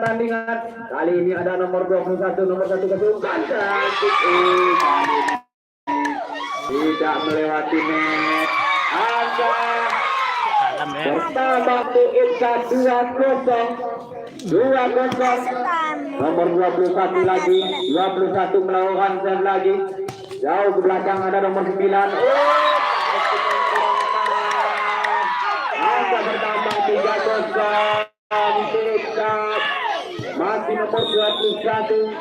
pertandingan. Kali ini ada nomor 21, nomor 1 kesukaan. Tidak melewati net. Angka pertama Insa 2-0. Nomor 21 lagi, 21 melakukan serve lagi. Jauh ke belakang ada nomor 9. Angka bertambah 3-0. Masih nomor 21.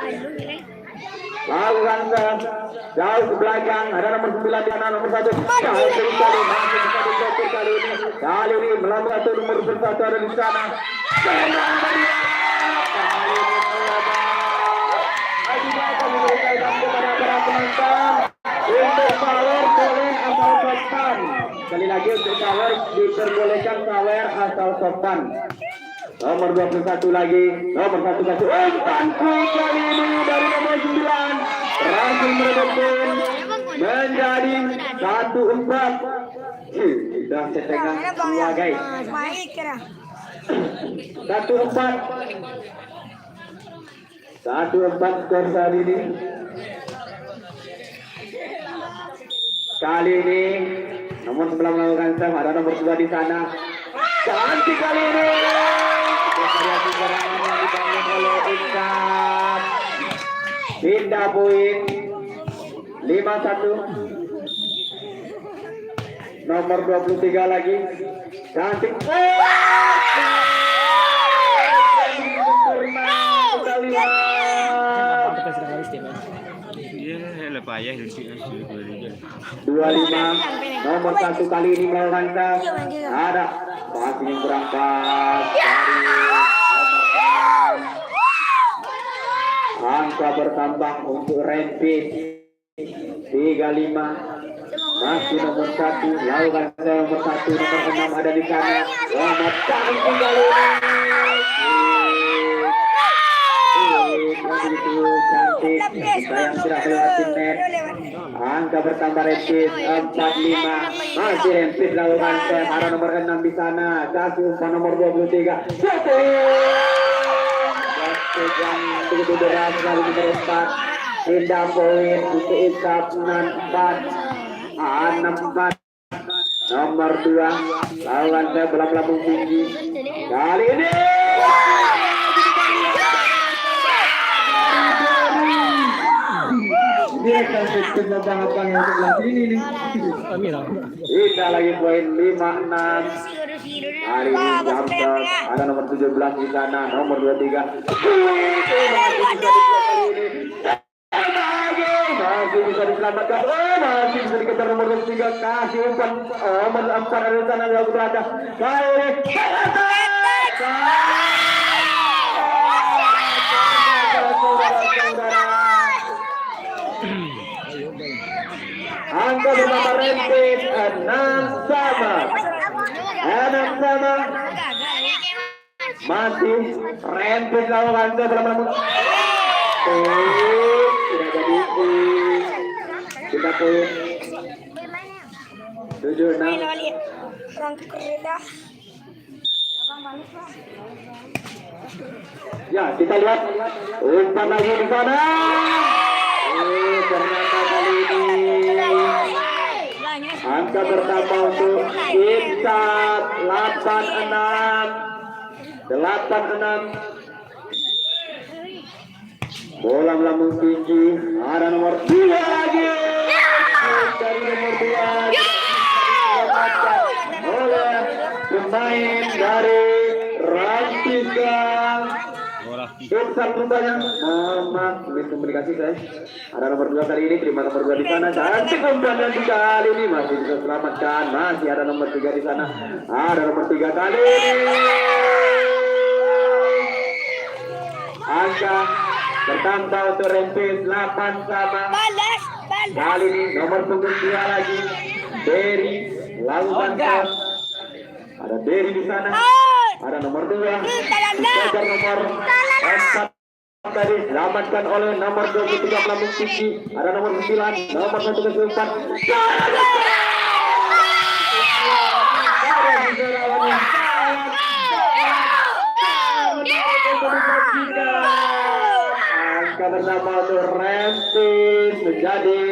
Lakukan serve. Jauh ke belakang ada nomor 9 di kanan nomor 1. Kali ini melakukan nomor 1 ada di sana. Untuk power boleh asal sopan. Sekali lagi untuk power diperbolehkan power asal sopan. Nomor 21 lagi, nomor 1 kasih umpan kali ini dari nomor 9 berhasil merebutkan menjadi 1-4. Sudah setengah dua guys. 1-4. 1-4 skor saat ini. Kali ini nomor 11 melakukan serve, ada nomor 2 di sana. Cantik kali ini. Variasi serangan yang dibangun oleh Insan. Pindah poin 5-1. Nomor 23 lagi. Cantik. Payah 25 nomor 1 kali ini melakukan serve. Ada masih yang berangkat angka bertambah untuk Rampage 35. Masih nomor 1 lakukan serve nomor 1, nomor 6 ada di sana. Nomor 1 kali ini cantik, sayang tidak melewati net. Angka bertambah Rampage 45. Masih Rampage lakukan serve, ada nomor 6 di sana. Kasih umpan nomor 23. Yang begitu deras kali nomor 4. Pindah poin untuk Insaf 64. Nomor 2 lawan serve bola pelapung tinggi. Kali ini dia akan sistem abang-abang yang sebelah sini nih. Kita lagi poin 5-6. Hari ini Jamsat ada nomor 17 di sana, nomor 23. Masih bisa diselamatkan. Masih bisa dikejar nomor 23. Kasih umpan nomor 4 ada di sana jauh ke belakang. Angka bertambah Rampage 6 sama. Masih Rampage lawan dalam rambut. Tidak jadi. Kita poin 76. Ya, kita lihat umpan lagi di sana. Ternyata kali ini angka bertambah untuk Insaf 86. Bola melambung tinggi, ada nomor 2 lagi. Dari nomor 2 oleh pemain dari Rantika. Insaf rupanya. Maaf, komunikasi saya. Ada nomor 2 kali ini, terima nomor 2 di sana. Cantik umpan dan kali ini masih bisa selamatkan. Masih ada nomor 3 di sana. Ada nomor 3 kali ini. Angka bertambah untuk Rampage 8 sama. Kali ini nomor punggung 2 lagi. Derry lakukan serve. Ada Derry di sana. Ada nomor 2. Dikejar nomor 4 tadi selamatkan oleh nomor 23 pelambung tinggi. Ada nomor 9, nomor 1 ke 4. Angka bersama untuk Rempis menjadi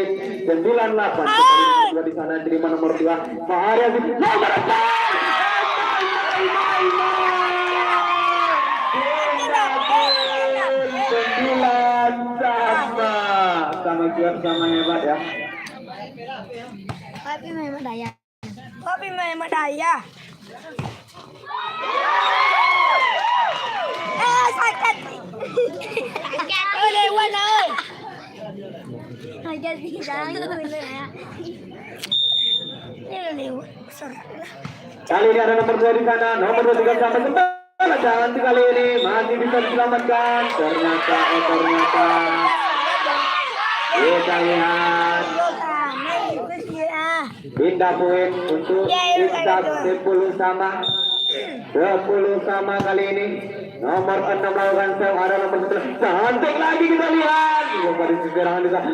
98. Juga di sana terima nomor 2 Faharia nomor 9 sama kuat sama hebat ya. Tapi memang daya. Sakit. Oleh wana oi. Sakit tidak ya. Ini Kali ini ada nomor 2 di sana, nomor 2 juga sama kembali. Jangan kali ini masih bisa diselamatkan. Ternyata kita lihat pindah poin untuk Ishak 10 sama kali ini. Nomor 6 melakukan save, ada nomor 11 cantik lagi kita lihat. Kembali serangan di sana.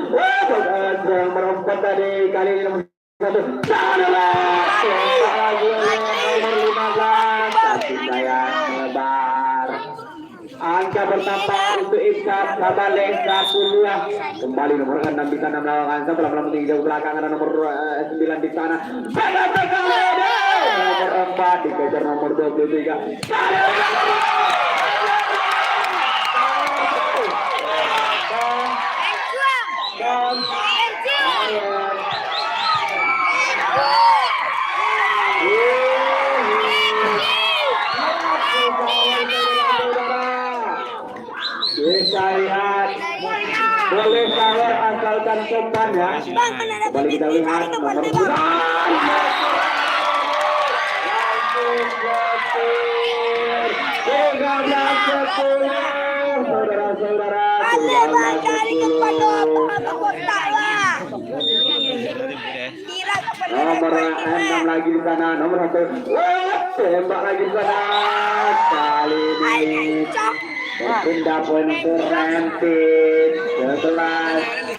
Nomor 4 tadi kali ini nomor 1. Nomor 15 tapi saya melebar. Angka bertambah untuk Ishak Sabaleh 10. Kembali nomor 6 di sana melakukan save. Pelan-pelan jauh belakang ada nomor 9 di sana. Nomor 4 dikejar nomor 23. Kita lihat boleh shower asalkan sopan ya. Kembali kita lihat nomor 9. Saudara-saudara, nomor 6 lagi di sana, nomor 1 tembak lagi di sana. Kali ini berpindah poin ke Rempis 11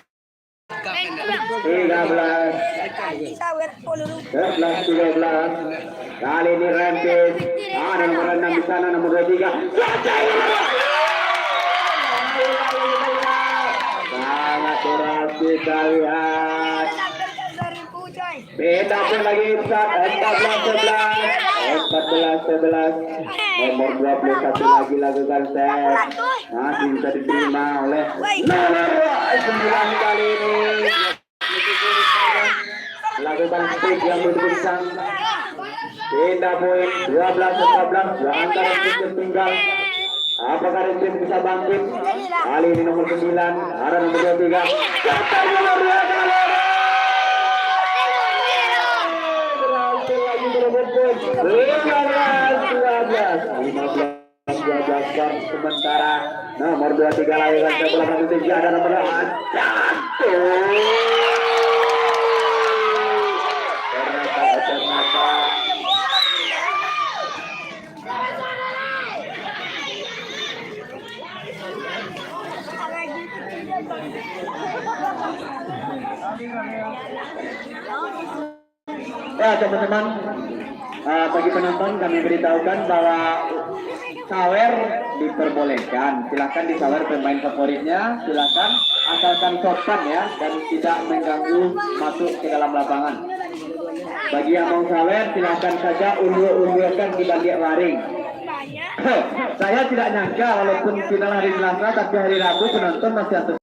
13 kali ini Rempis ada nomor 6 di sana, nomor 23 sangat keras kita lihat. Beda pun lagi 14-11 nomor 21 lagi lakukan save, masih bisa diterima oleh nomor 9 kali ini lakukan speed yang betul sang. Beda poin 12-14 antara tim tinggal. Apakah Rempis bisa bangkit? Kali ini nomor 9 ada nomor 23 nomor 2 kali sementara nomor 23 lakukan sebelah tiga ada nomor 8 ternyata ya teman-teman, bagi penonton kami beritahukan bahwa sawer diperbolehkan. Silakan disawer pemain favoritnya, silakan asalkan sopan ya dan tidak mengganggu masuk ke dalam lapangan. Bagi yang mau sawer silakan saja undur-undurkan di balik waring. Saya tidak nyangka walaupun final hari Selasa tapi hari Rabu penonton masih ada.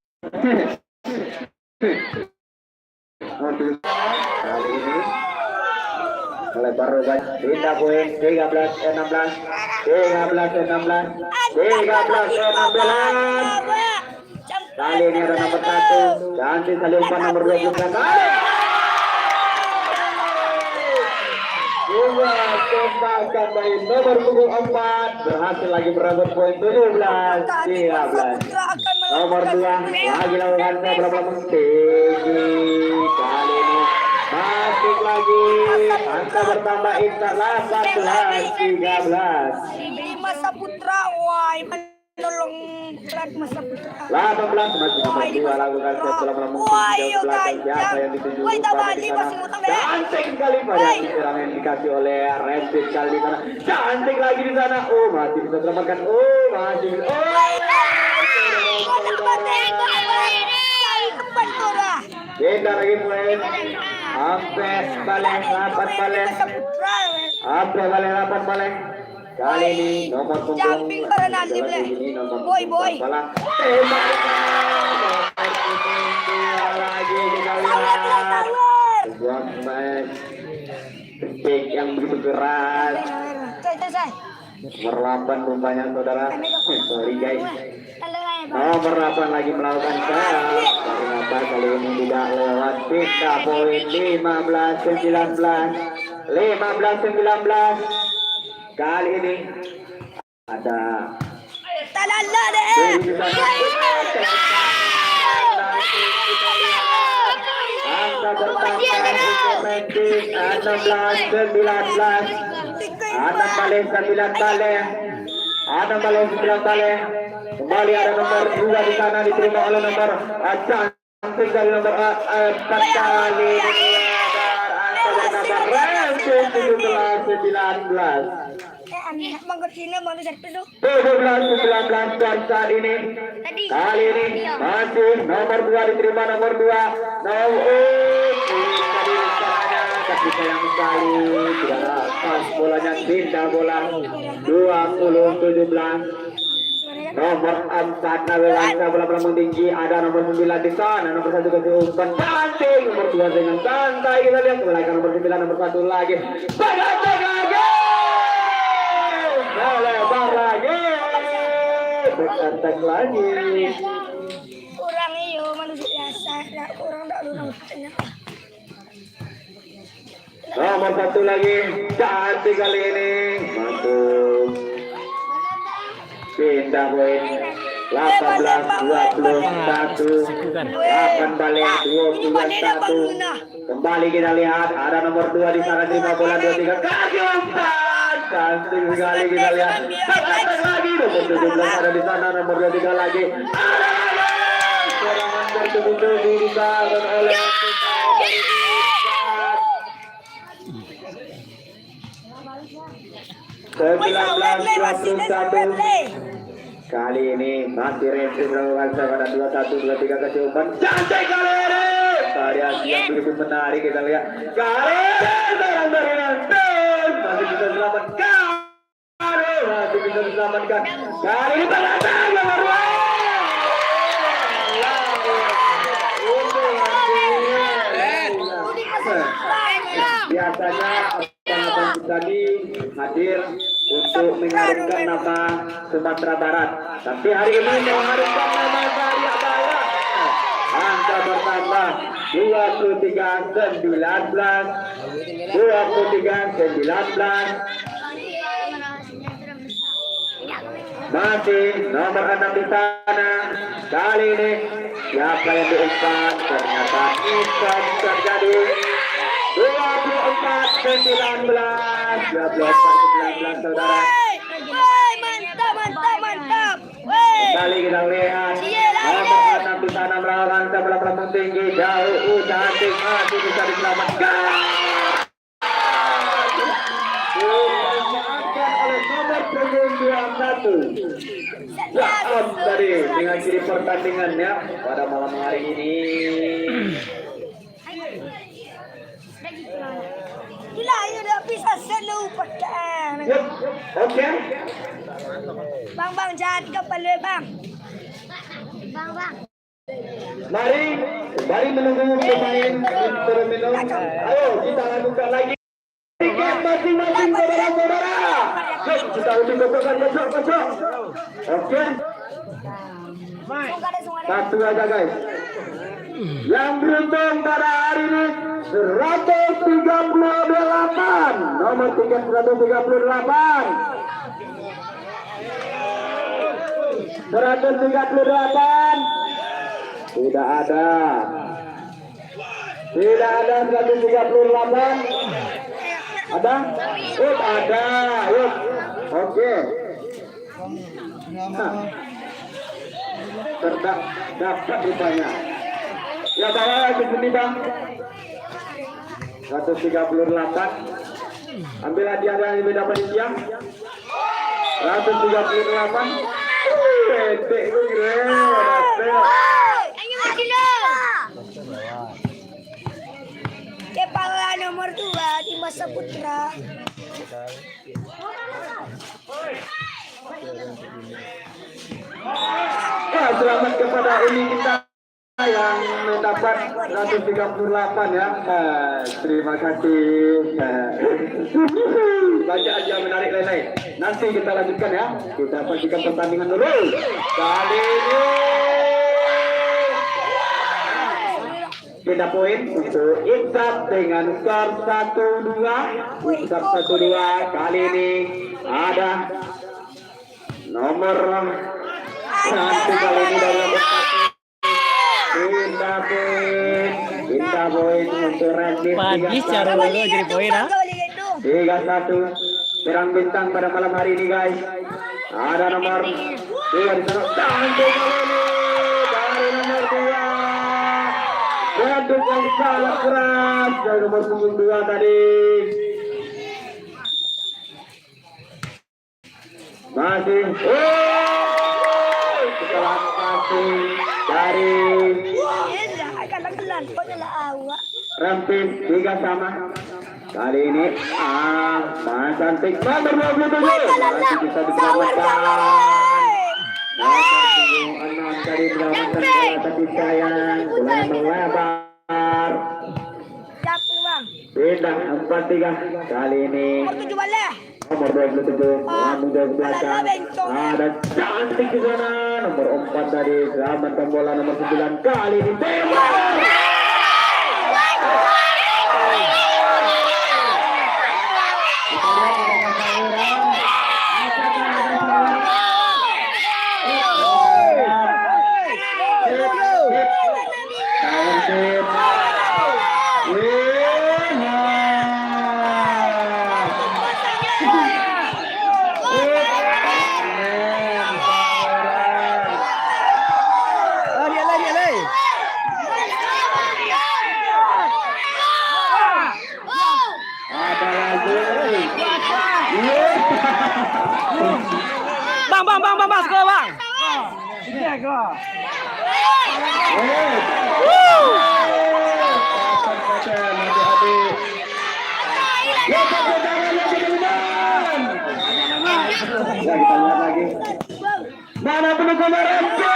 Kali ini melebar rogan pindah poin 13-16 kali ini ada nomor 1 ganti kali umpan nomor 29 tembakan dari nomor punggung 4 berhasil lagi merebut poin 17-13 nomor 2 lagi lakukan beberapa menting kali ini masuk lagi angka bertambah Ishak 18-13 Masa Putra, wah nolong peran masa putra. 18 masih nomor 2 lakukan setelah Wah, iya belakang siapa ganjang. yang dituju Woi, pada Tabali di sana. masih utang ya. Cantik sekali pada serangan yang dikasih oleh Rapid kali di sana. Cantik lagi di sana. Oh, masih bisa selamatkan. Oh, masih bisa. Beda lagi poin. Sampai balik 8 balik. Sampai balik 8 balik. Kali ini nomor punggung Jumping Fernandi boleh. Boy. Lagi kita lihat sebuah match kick yang begitu keras. Nomor 8 rupanya saudara. Sorry guys. Nomor 8 lagi melakukan serve. Ternyata kali ini tidak lewat. Kita poin 15-19. 15-19. Kali ini ada Talala deh. angka bertambah untuk ranking 16-19. Adam balik 9 balik. Adam balik 9 balik. Kembali ada nomor 2 di sana diterima oleh nomor cantik dari nomor 4 kali. Angka bertambah ranking 17-19. 17-19 dan saat ini kali ini masih nomor 2 diterima nomor 2 tapi sayang sekali tidak pas bolanya pindah bola 20-17 nomor 4 Nawelansa bola melambung tinggi ada nomor 9 di sana nomor 1 kasih umpan cantik nomor 2 dengan santai kita lihat kembali nomor 9 nomor 1 lagi lebar lagi berkantak lagi kurang iyo manusia biasa kurang tak lurus nomor 1 lagi cantik kali ini masuk pindah poin 18-21 8 balik 21 kembali kita lihat ada nomor 2 di sana terima bola 2-3 kaki umpan cantik sekali kita lihat lagi nomor 17 ada di sana nomor 23 lagi ada serangan bertubi-tubi dibangun oleh 19-21 kali ini masih Renzi melakukan serangan 2-1 2-3 kasih umpan cantik kali ini variasi yang begitu menarik kita lihat kali serang dari Nantes masih bisa diselamatkan masih bisa diselamatkan kali ini penantang nomor 2 biasanya abang-abang tadi hadir untuk mengharumkan nama Sumatera Barat tapi hari ini mengharumkan nama Jayabaya angka bertambah 23-19 masih nomor 6 di sana kali ini siapa yang diumpan ternyata Isan terjadi 24-19 saudara mantap kali kita lihat nomor 6 di sana melawan sebelah pelambung tinggi jauh cantik masih bisa diselamatkan oleh nomor punggung 21 Jaam tadi mengakhiri pertandingannya pada malam hari ini. Gila, ini udah bisa selupakan. Oke. Bang, jangan kepala bang. Bang. Mari menunggu pemain terminal. Ayo kita lakukan lagi. Tiket masing-masing saudara-saudara. Kita uji besok. Oke. Satu aja guys. Yang beruntung pada hari ini 138 nomor tiket 138 tidak ada 138 ada ada oke. dapat rupanya. Ya bawa ke sini bang. 138. Ambil hadiah yang beda panitia. 138. Pede gue. Kepala nomor 2 Dimas Saputra. Selamat kepada Uli kita yang mendapat 138 ya. Terima kasih. Baca aja menarik lain-lain. Nanti kita lanjutkan ya. Kita saksikan pertandingan dulu. Kali ini beda poin untuk Iksab dengan skor 1-2. Iksab 1-2. Kali ini ada nomor 1 kali ini dari nomor 1. Pindah poin untuk Randy. Pagi secara dulu jadi poin ah. 3-1 serang bintang pada malam hari ini guys. Ada nomor 2 di sana. Cantik kali ini dari nomor 2. Waduh yang sangat keras dari nomor 2 tadi. Masih setelah passing dari Rampis 3 sama. Kali ini cantik nomor 27 masih bisa diselamatkan. Nomor 6 dari diselamatkan bola tapi sayang bola melebar. Pindah 4-3 kali ini. Nomor 27 langsung dari belakang ada cantik di sana. Nomor 4 tadi selamatkan bola nomor 9 kali ini. Bang, sekolah bang. Iya kok. Ya kita lihat lagi. Mana pendukung Rampis?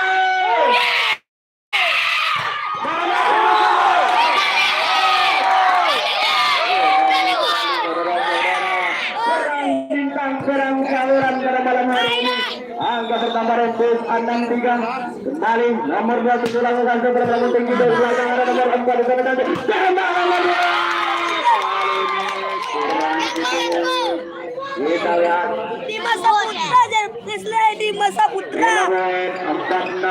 Perang saluran pada malam hari ini. Angka bertambah Rampis 6-3. Kembali nomor 27 lakukan seberapa tinggi dari belakang ada nomor 4 di sana nanti. Tembak nomor 2. Kita lihat Dimas Saputra dan Leslie Dimas Saputra. 4-6.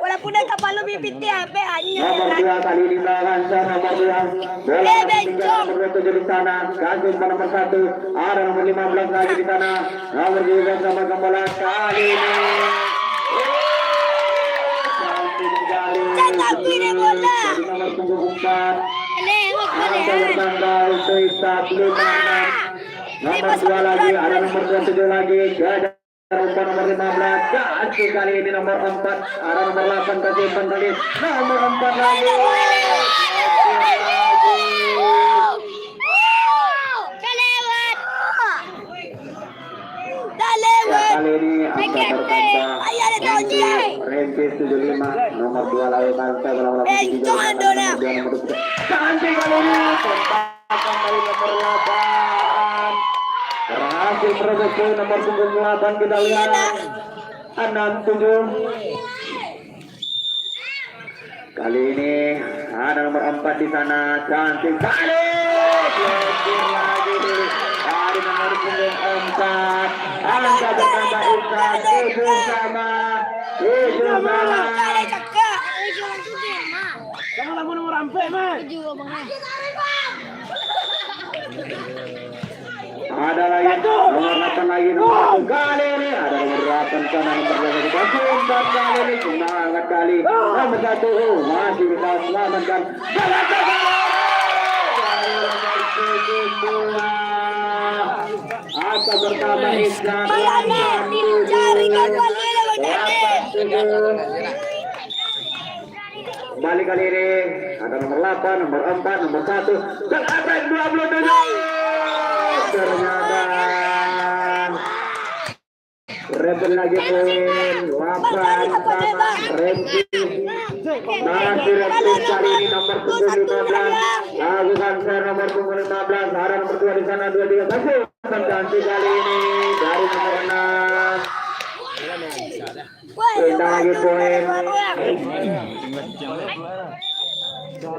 Walaupun ada kapal lebih piti HP hanya. Nomor 2 kali ini melawan nomor 2. Bola tinggal nomor 7 di sana. Kasus nomor 1. Ada nomor 15 lagi di sana. Nomor 2 sama bola kali ini. Cetak ini bola. Nomor 4. Ada bertambah itu Iksab 5. Nomor 2 lagi. Ada nomor 27 lagi. Umpan nomor 15 kasih kali ini nomor 4 ada nomor 8 kasih umpan kali nomor 4 lagi kali ini angka bertambah Rampis 75 nomor 2 lagi bangsa nomor 3 cantik kali ini tembakan dari nomor 8 berhasil merosot poin nomor 8 kita lihat 6-7. Kali ini ada nomor 4 di sana cantik kali lagi dari nomor 4 angka bertambah Iksab 7 sama. Jangan lamun nomor Rampis mah. Ada lagi nomor 8 lagi nomor 1 kali ini ada nomor 8 sana nomor 2 dikasih umpan kali ini semangat kali nomor 1 masih bisa selamatkan apa pertama Islam kembali kali ini ada nomor 8, nomor 4, nomor 1 dan apa yang 27 ternyata Rebel lagi poin 8 sama Remsi masih Remsi kali ini nomor 15 lakukan share nomor 15 ada nomor 2 di sana 23 masih ganti kali ini dari nomor 6 pindah lagi poin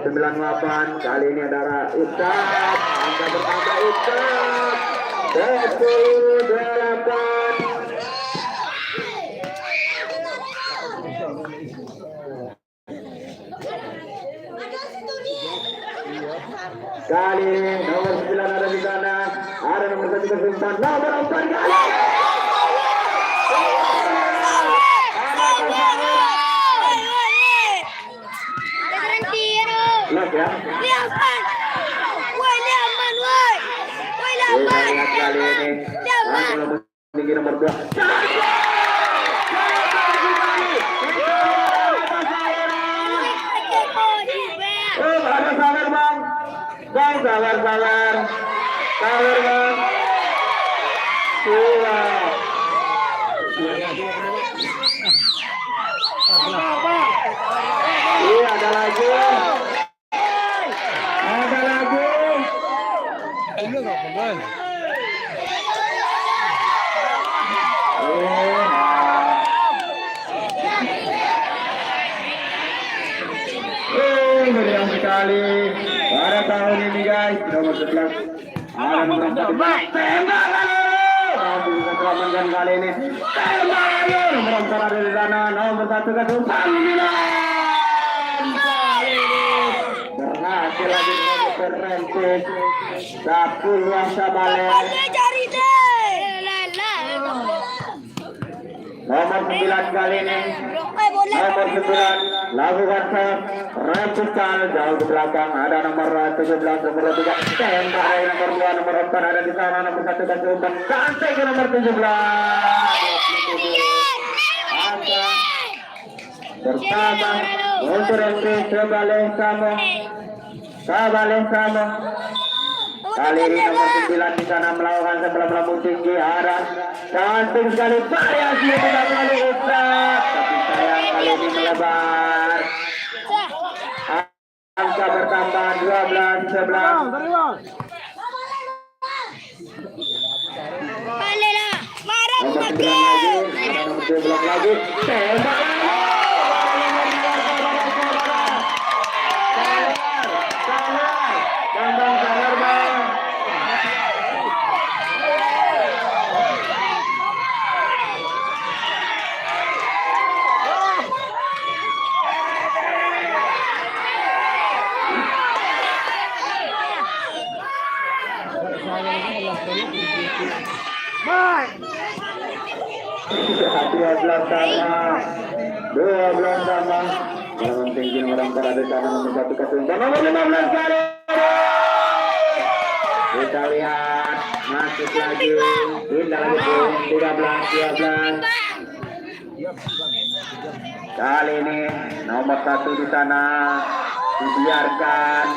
98 kali ini adalah Ustaz angka bertambah Ustaz 28 kali ini nomor 9 ada di sana ada nomor 1 kesimpan nomor 4 kali lihat ya lihat kali ini nomor tinggi nomor 2 sabar bang sabar bang iya ada lagi meriah sekali pada tahun ini guys nomor 11 ada nomor 4 tembak kali ini tembak nomor 4 ada di sana nomor 1 kesimpan berhasil lagi berhenti 10 wasa balik nomor 9 kali ini nomor 9 lakukan repukan jauh ke belakang ada nomor 17 nomor 3 tembak dari nomor 2 nomor 4 ada di sana nomor 1 kasih umpan sampai ke nomor 17 ada pertama untuk MP Sebalik Samo kali ini nomor 9 di sana melakukan sebelum lambung tinggi arah cantik sekali variasi tidak kali Ustaz tapi sayang kali ini melebar angka bertambah 12 11 nomor 9 lagi tembak dua belas sama yang tinggi nomor 4 ada di sana nomor 1 kasih umpan nomor 15 kali kita lihat masuk lagi kita lagi 13 kali ini nomor 1 di sana dibiarkan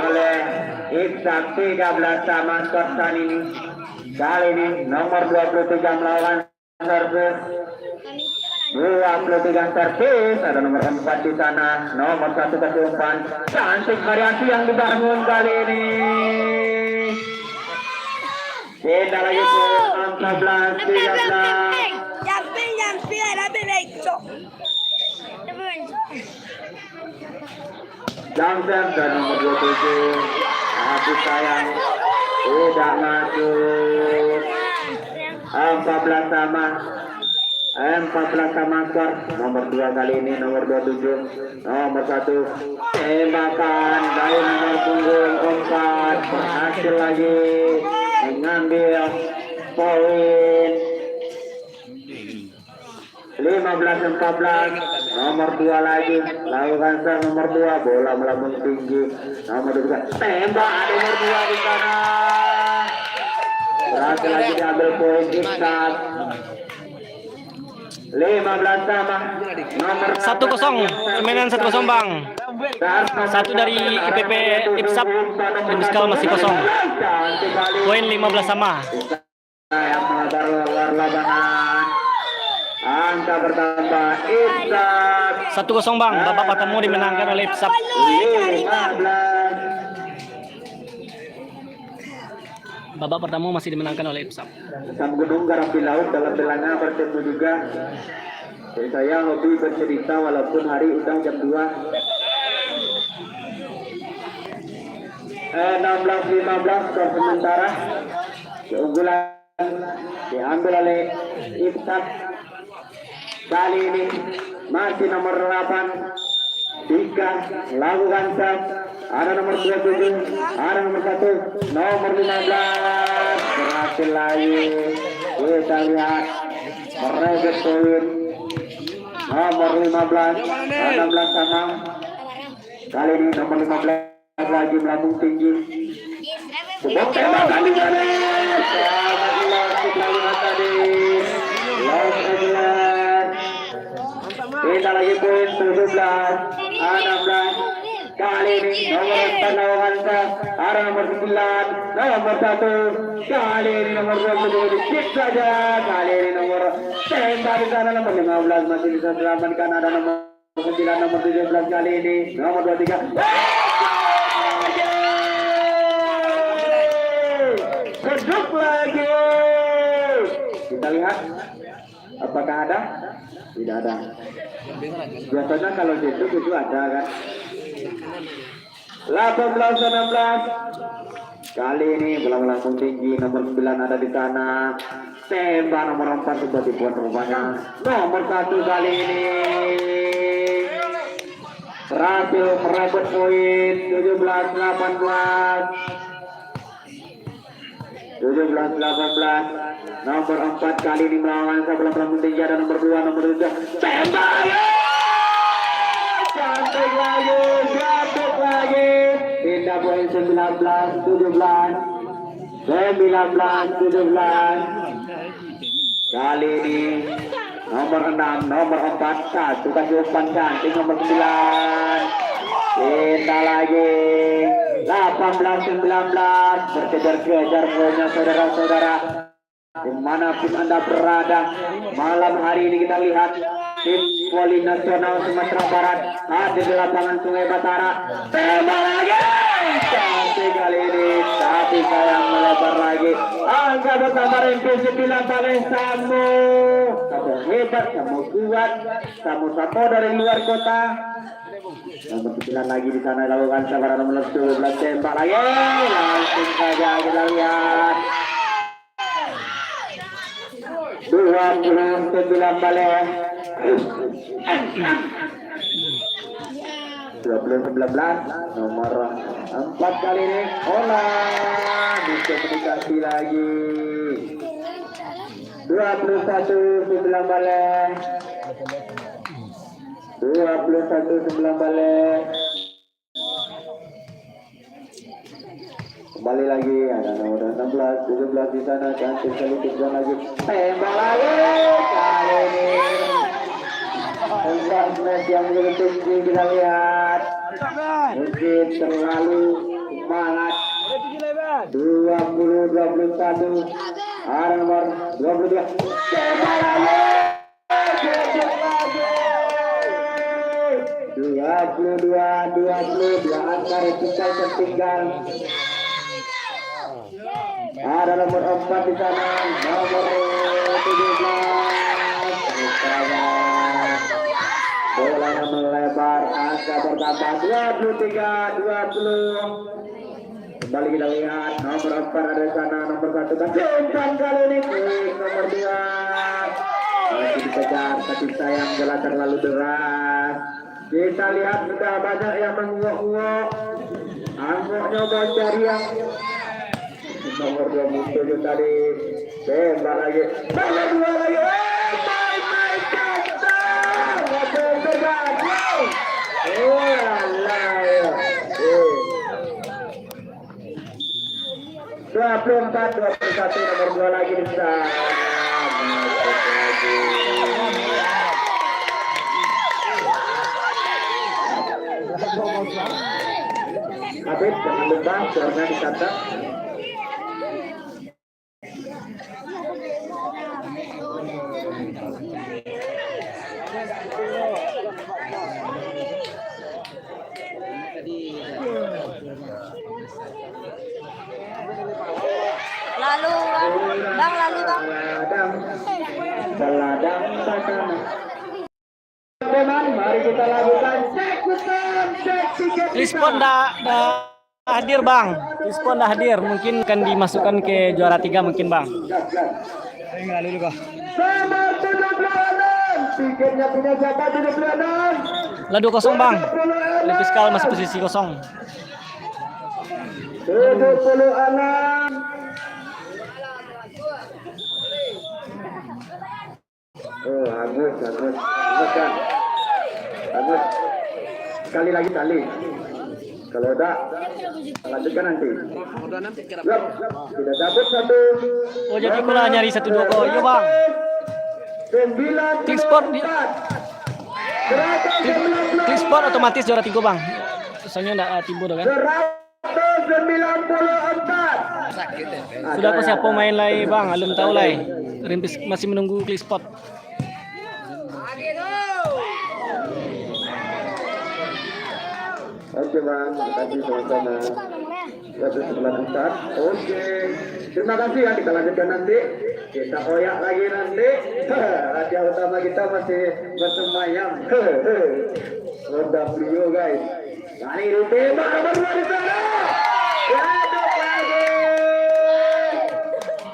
oleh Iksan 13 sama skor saat ini kali ini nomor 23 melawan servis 23 servis ada nomor 4 di sana nomor 1 kasih umpan cantik variasi yang dibangun kali ini kita lagi ke 14 13 Jumping ada begitu Johnson dan nomor 27 Abu sayang tidak masuk 14 sama skor nomor 2 kali ini nomor 27 nomor 1 tembakan dari nomor punggung 4 berhasil lagi mengambil poin 15-14 nomor 2 lagi lakukan serve nomor 2 bola melambung tinggi nomor 2 tembak nomor 2 di sana berhasil lagi diambil poin Iksan 15 sama nomor 1-0 permainan 1-0 Bang. Satu dari IPP Ipsap Rimskal masih kosong. Poin 15 sama. yang mengabar luar lapangan angka bertambah Ipsap 1-0 Bang. Babak pertama dimenangkan oleh Ipsap. 15 Babak pertama masih dimenangkan oleh Ipsap. Sam Gunung Garam di Laut dalam belanga bertemu juga. Jadi saya hobi bercerita walaupun hari udah jam 2. 16-15 skor sementara. Keunggulan diambil oleh Ipsap. Kali ini masih nomor 8 3 lakukan serve. Ada nomor 27, ada nomor 1, nomor 15 berhasil lagi. Kita lihat merebut poin nomor 15 16 sama. Kali ini nomor 15 lagi melambung tinggi. Sebuah tembak kali ini. Kita lihat tadi Los Angeles. Kita lagi poin 17 16. Kali ini nomor 4 lawan ada nomor 9 nomor 1. Kali ini nomor 20 dikit saja. Kali ini nomor tembak di sana nomor 15 masih bisa selamatkan. Ada nomor 9 nomor 17 kali ini nomor 23. Keduk lagi. Kita lihat apakah ada? Tidak ada. Biasanya kalau itu ada kan. 18-16 kali ini bola melambung tinggi nomor 9 ada di sana tembak nomor 4 sudah dibuat rupanya nomor 1 kali ini berhasil merebut poin 17-18 nomor 4 kali ini melawan bola melambung tinggi ada nomor 2 nomor 3 tembak cantik lagi pindah poin 19-17 kali ini nomor 6 nomor 4 satu kasih umpan cantik nomor 9 kita lagi 18-19 berkejar-kejar poinnya saudara-saudara dimanapun anda berada malam hari ini kita lihat tim voli nasional Sumatera Barat hadir di lapangan Sungai Batara tembak lagi cantik kali ini tapi sayang melebar lagi angka bertambah rempi 9 oleh Samu hebat Samu kuat Samu dari luar kota nomor 9 lagi di sana lakukan sabar nomor 12 tembak lagi langsung saja kita lihat 29 balik 20-19 nomor 4 kali ini Ola bisa komunikasi lagi 21-9 balik 21-9 balik kembali lagi ada nomor 16 17 di sana cantik sekali tiga lagi tembak lagi kali ini Enggak yang lebih tinggi kita lihat mungkin terlalu semangat 20-21 ada nomor 22 tembak lagi 22 angka kita tertinggal ada nomor 4 di sana nomor 17 bola melebar angka bertambah 23-20 kembali kita lihat nomor 4 ada di sana nomor 1 dan kali ini nomor 2 masih dikejar tapi sayang bola terlalu deras kita lihat sudah banyak yang menguak-nguak angkoknya bocor yang nomor 27 tadi tembak lagi nomor 2 lagi 24-21 nomor 2 lagi di sana. Habib jangan lupa skornya dicatat. Lalu bang, Seladang Sasana. Teman, mari kita lakukan cek tiket. Lispon dah hadir bang. Lispon dah hadir. Mungkin akan dimasukkan ke juara 3 mungkin bang. Nomor 76. Tiketnya punya siapa? 76. Lah 2-0 bang. Fiskal masih posisi kosong. 76. Oh, Agus. Bukan. Agus. Sekali lagi tali. Kalau udah lanjutkan nanti. Siap. Tidak dapat satu. Oh jadi pula nyari 1-2 gol. Yo bang. 9. Klik sport otomatis juara 3 bang. Soalnya enggak timbul kan. 194. Sudah apa siapa main lagi bang? Belum tahu lagi. Rimpis masih menunggu klik spot. Oke bang, terima kasih sama-sama. Sebelah start. Oke, terima kasih ya. Kita lanjutkan nanti. Kita koyak lagi nanti. Hadiah utama kita masih bersemayam. Udah beliau guys. Kali ini tema nomor 2 di sana. Hidup lagi.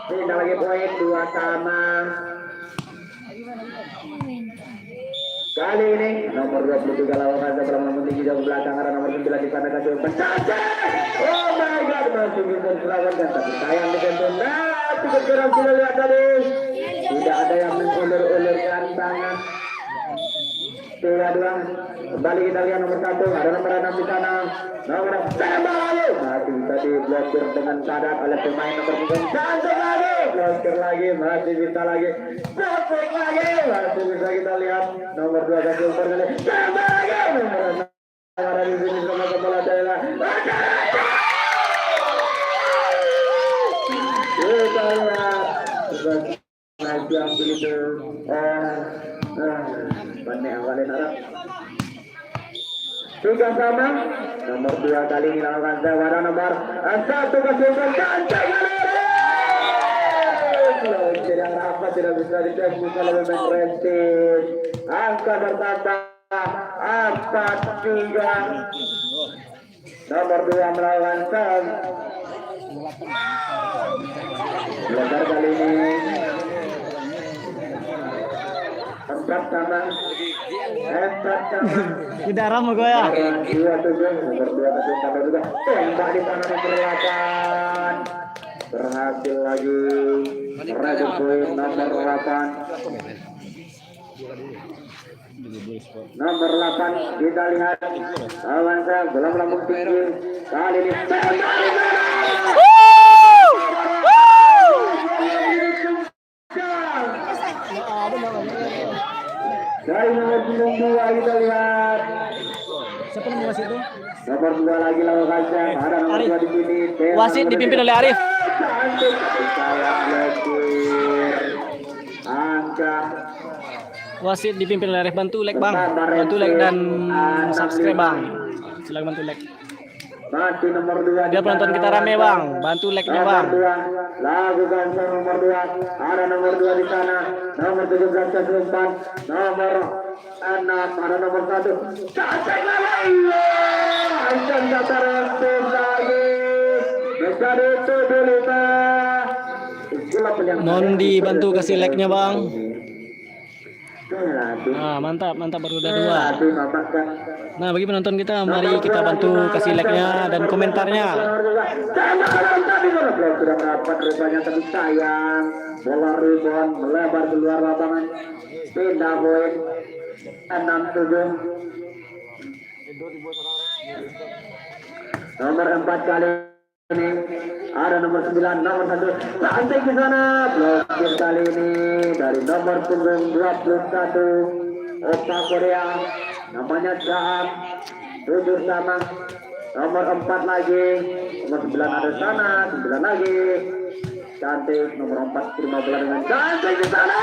Pindah lagi poin 2 sama. Kali ini nomor 23 lawan Kaza bersama mentinggi jauh belakang karena nomor 9 di sana kasih pencaca. Oh my god, masih bisa selamatkan tapi sayang di kantong. Nah, cukup kurang sudah lihat tadi. Tidak ada yang mengulur-ulurkan tangan. Tidak doang. Kembali kita lihat nomor 1 ada nomor 6 di sana. Nomor tembak lagi. Masih bisa diblokir dengan sadar oleh pemain nomor 9. Cantik lagi. Blokir lagi, masih bisa lagi. Blokir lagi. Masih bisa kita lihat nomor 2 kasih umpan kali. Tembak lagi. Nomor 6 ada di sini sama kepala daerah. Kita lihat. Nanti ambil itu. Pandai awalin Arab. Juga sama. Nomor 2 kali ini lawan Zawara nomor 1 kesimpulan kancah tidak rapat tidak bisa ditembus oleh pemain Rentis. Angka bertambah 4-3. Nomor 2 melawan Sam. Lebar kali ini 4 sama. Tidak ramah gue ya. Nomor 2 juga. Tembak di tangan nomor 8. Berhasil lagi. Meraih poin nomor 8. Nomor 8 kita lihat Awansa belum lambung tinggi kali ini dari nomor 2 kita lihat siapa nomor wasit itu? Nomor 2 lagi lawan kaca ada nomor 2 di sini Wasit dipimpin oleh Arif. Angka Wasit dipimpin oleh Arif. Bantu like bang, bantu like dan subscribe bang. Silakan bantu like. Masih nomor 2 Biar penonton kita rame bang, bantu like-nya bang. Lakukan nomor 2. Ada nomor 2 di sana. Nomor 17 kesempat. Nomor 6 ada nomor 1. Cacing lagi. Aisyah datar lagi. Menjadi 7-5. Mohon dibantu kasih like-nya bang. Nah mantap baru udah 2. Nah bagi penonton kita mari kita bantu kasih like-nya dan komentarnya. Sudah merapat rupanya tapi sayang bola rebound melebar keluar lapangan pindah poin 6-7. Nomor 4 kali ini ada nomor 9, nomor 1 santai ke sana, blokir kali ini dari nomor punggung 21 Opa Korea, namanya Jahat 7 sama nomor 4 lagi, nomor 9 ada sana, 9 lagi cantik, nomor 4 terima bola dengan cantik ke sana.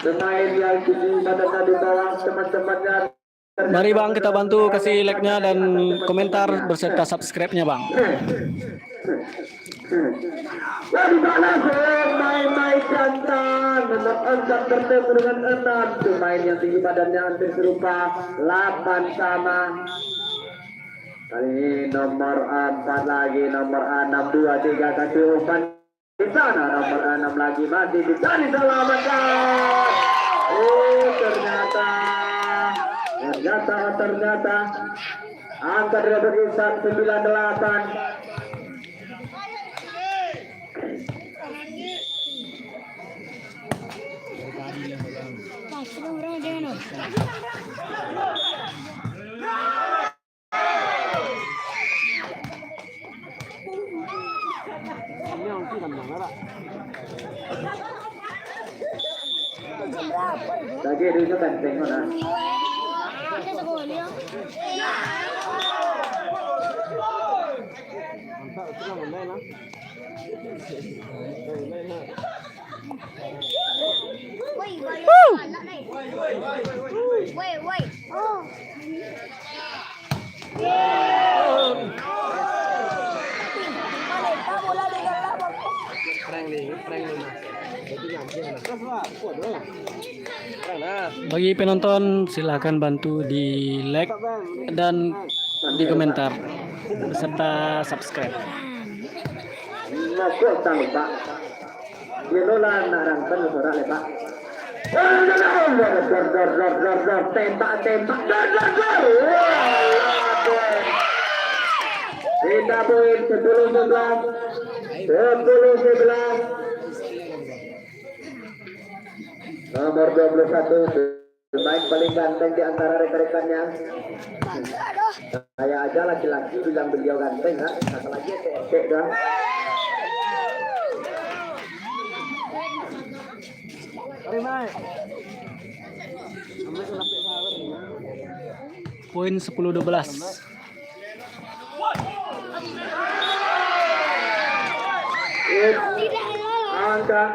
Pemain yang tinggi pada di bawah teman-temannya. Mari Bang, kita bantu kasih like-nya dan komentar berserta subscribe-nya Bang. Dari mana main-main jantan angkat bertemu dengan 6 pemain yang tinggi badannya hampir serupa 8 sama. Kali ini nomor 4 lagi, nomor 6 2 3 kasih umpan di sana, nomor 6 lagi masih dicari selamatkan. Oh ternyata angka dapat Isak 98. Lagi itu penting mana? Bagi penonton silahkan bantu di like dan di komentar serta subscribe. Masuk tang Pak. Dia lola narang kan suara le Pak. Tembak. Kita poin 10-11. Nomor 21 pemain paling ganteng di antara rekan-rekannya. Saya aja laki-laki bilang beliau ganteng, ha? Satu lagi tek dah. Poin 10-12. Angka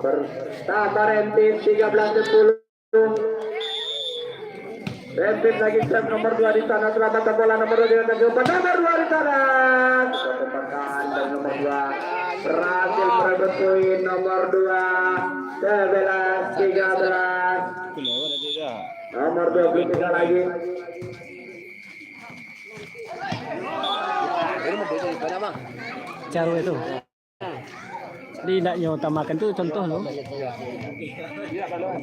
bertambah Rentis 13-10. Rentis lagi step nomor 2 di sana, selamat bola nomor 2 dengan umpan nomor 2 di sana. Ketepakan dari nomor 2 berhasil merebut poin nomor 2 11-13. Nomor 23 lagi. Caru itu. Di tidak utamakan itu contoh loh.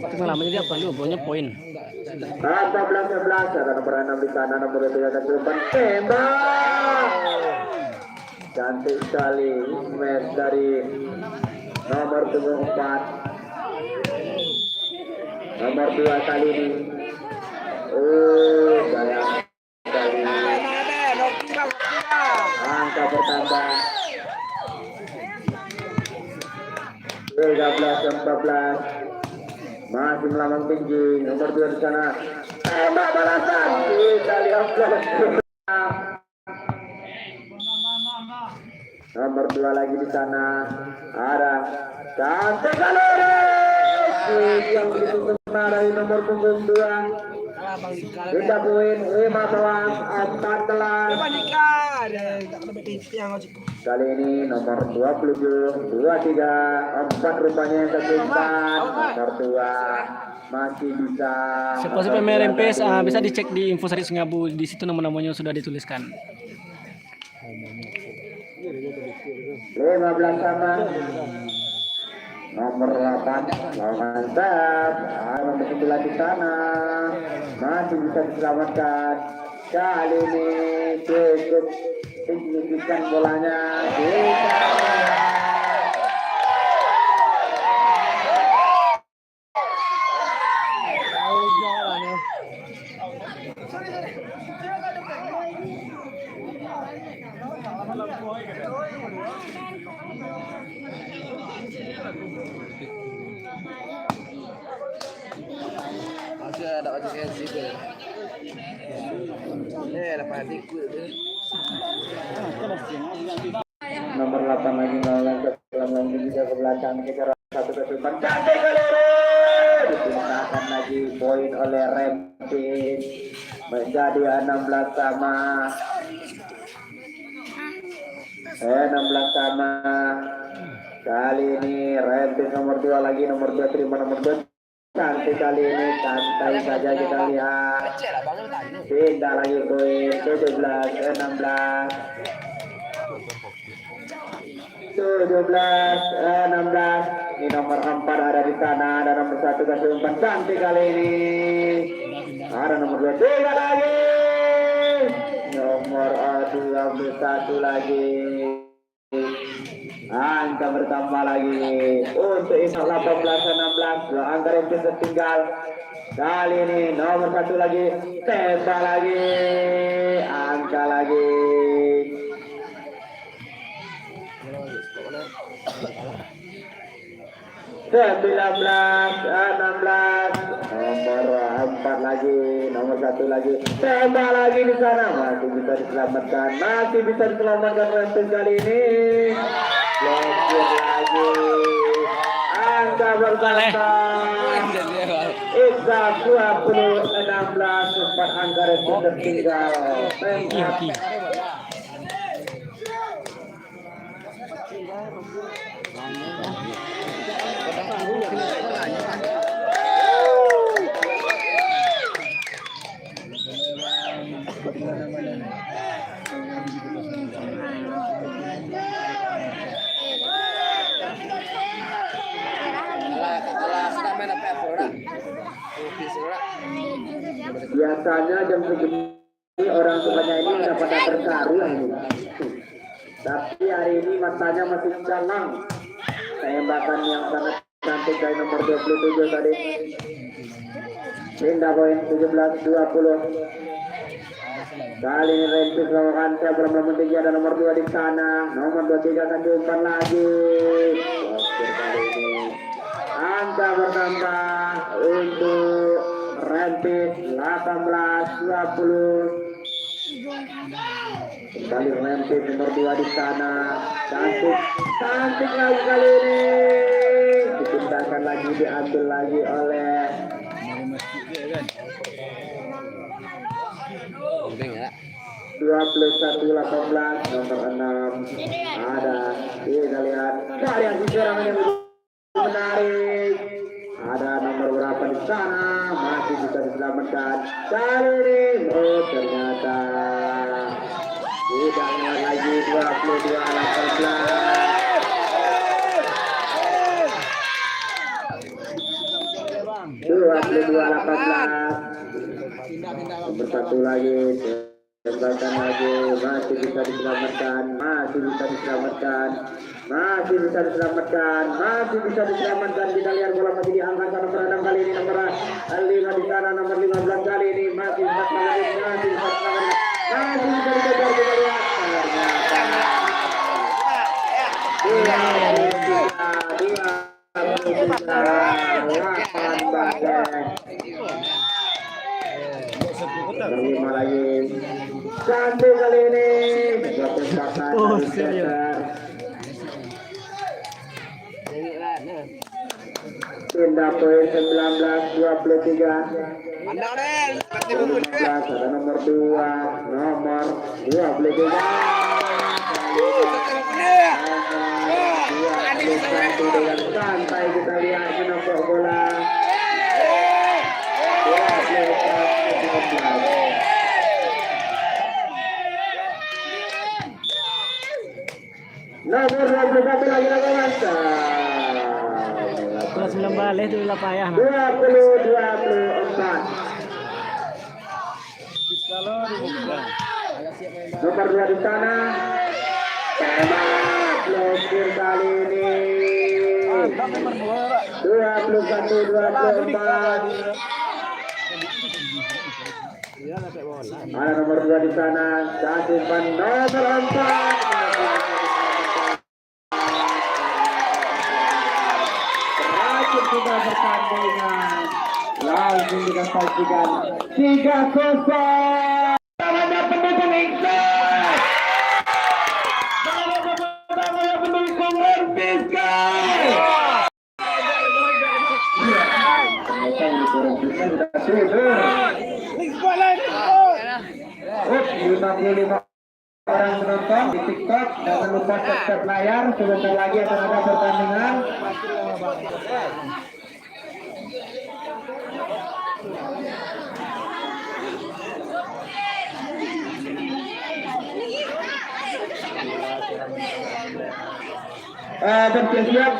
Pengalaman jadi apa lu? Pokoknya poin. 14-11 ada nomor 6 di sana, nomor 2 kasih umpan tembak. Cantik sekali match dari nomor 4. Nomor 2 kali ini. Oh, sayang sekali. Angka bertambah 13-14. Masih melambang tinggi. Nomor 2 di sana. Tembak balasan. Kita lihat. Nomor 2 lagi di sana. Ada cantik Galores yang begitu dari nomor punggung 2. Kita poin 15-14. Kali ini nomor 27, 23, 4 rupanya yang kesimpan. Nomor 2 masih bisa. Siapa sih pemain RMPS? Bisa dicek di info Sari Sungabu, di situ nama-namanya sudah dituliskan. 15 sama. Nomor 8 mantap. Nomor 9 di sana masih bisa diselamatkan. Kali ini cukup signifikan bolanya. Masih ada baju sensi tu. Dapat ikut tu. Nomor 8 lagi melawan lagi juga ke belakang kejar satu kesulitan cantik kali ini dipindahkan lagi poin oleh Rempis menjadi 16 sama 16 sama. Kali ini Rempis nomor 2 lagi, nomor 2 terima nomor 2 cantik kali ini, santai saja kita lihat. Pindah lagi poin 17-16 16. Ini nomor 4 ada di sana, ada nomor 1 kasih umpan cantik kali ini. Ada nomor 2 3 lagi. Nomor 21 lagi. Angka bertambah lagi untuk Ishak 18-16. Dua angka yang tertinggal. Kali ini nomor 1 lagi, tembak lagi, angka lagi. 19-16. Nomor 4 lagi, nomor 1 lagi, tembak lagi di sana, masih bisa diselamatkan, Rempis kali ini. Blokir lagi, angka bertambah. Ishak 20-16, 4 angka Rempis tertinggal. Biasanya jam segini orang tuanya ini udah pada berkarya ini. Tapi hari ini matanya masih jalan. Tembakan yang sangat cantik dari nomor 27 tadi. Pindah poin 17-20. Kali ini Rempis melakukan program nomor 3, ada nomor 2 di sana. Nomor 23 akan diumpan lagi. Oke, kali ini angka bertambah untuk Rempis 18-20. Kembali Rempis nomor 2 di sana. Cantik lagi kali ini. Dipindahkan lagi, diambil lagi oleh 21-18 nomor 6 ada. Kita lihat kalian serangan yang menarik. Ada nomor berapa di sana, masih bisa diselamatkan. Kali ini, oh ternyata tidak lagi 22-18. Nomor 1 lagi, tembakan lagi, masih bisa diselamatkan, Kita lihat bola masih diangkat nomor 6 kali ini, nomor 5 di sana, nomor 15 kali ini masih bisa dikejar, kita lihat lima lagi cantik kali ini. Pindah poin 19-23. Ada nomor 2, nomor 23. Dengan santai kita lihat menembak bola. Nomor 21 lagi Kelas 9 balik tu lah payah. 20-24. Nomor 2 di sana. Tembak, blokir kali ini. 21-24. Ada nomor 2 di sana. Kasih nomor 4. pertandingan. Langsung kita saksikan 3-0. Namanya pendukung Iksan. Namanya pendukung Lempiskan. Oh, 55 orang menonton di TikTok. Jangan lupa subscribe layar. Sebentar lagi akan ada pertandingan. Bersiap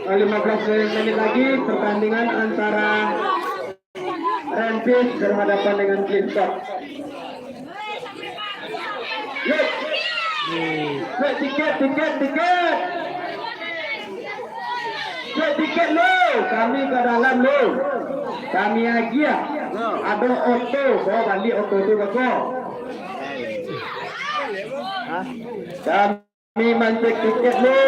15 menit lagi pertandingan antara Rampis berhadapan dengan Clipstop. Yuk, tiket. Tiket lo, kami ke dalam lo. Kami aja. Ada auto, bawa balik auto itu ke kau. Kami mencek tiket lo.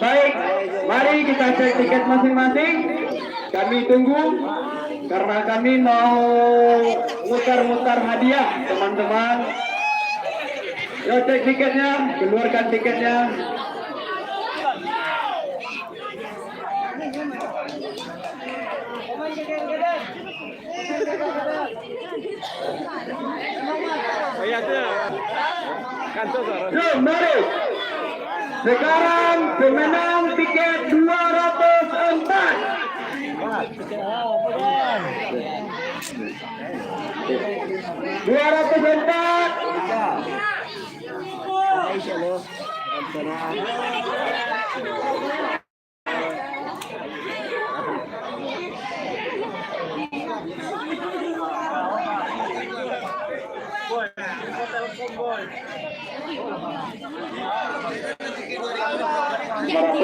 Baik, mari kita cek tiket masing-masing. Kami tunggu karena kami mau mutar-mutar hadiah, teman-teman. Yo, cek tiketnya, keluarkan tiketnya. Yo, mari. Sekarang pemenang tiket 204. 204.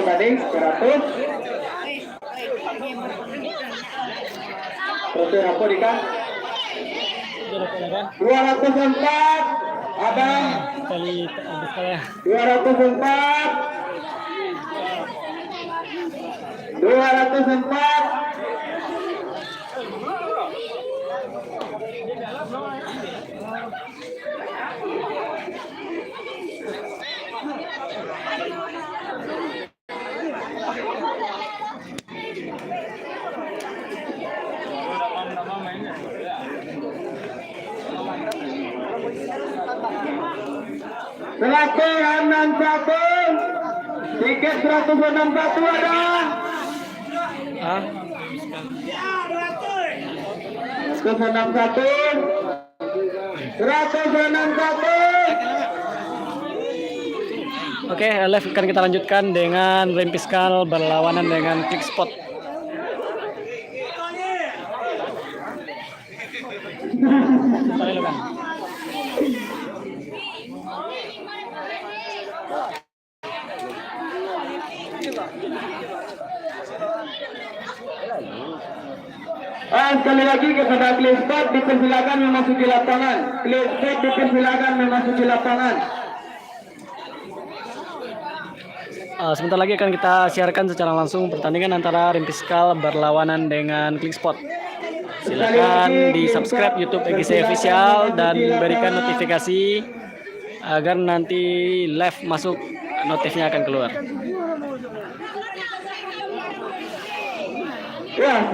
Tadi 100. Terus apa Dika? 204. Abang. 204. 204. Selaku 61 tiket 161 ada. 161. Oke, live akan kita lanjutkan dengan Lempiskan berlawanan dengan Clickspot. Sekali lagi kepada Clickspot dipersilakan memasuki lapangan. Clickspot dipersilakan memasuki lapangan. Sebentar lagi akan kita siarkan secara langsung pertandingan antara Rimpiskal berlawanan dengan Clickspot. Silakan di subscribe YouTube EGC Official dan berikan notifikasi agar nanti live masuk notifnya akan keluar. Ya,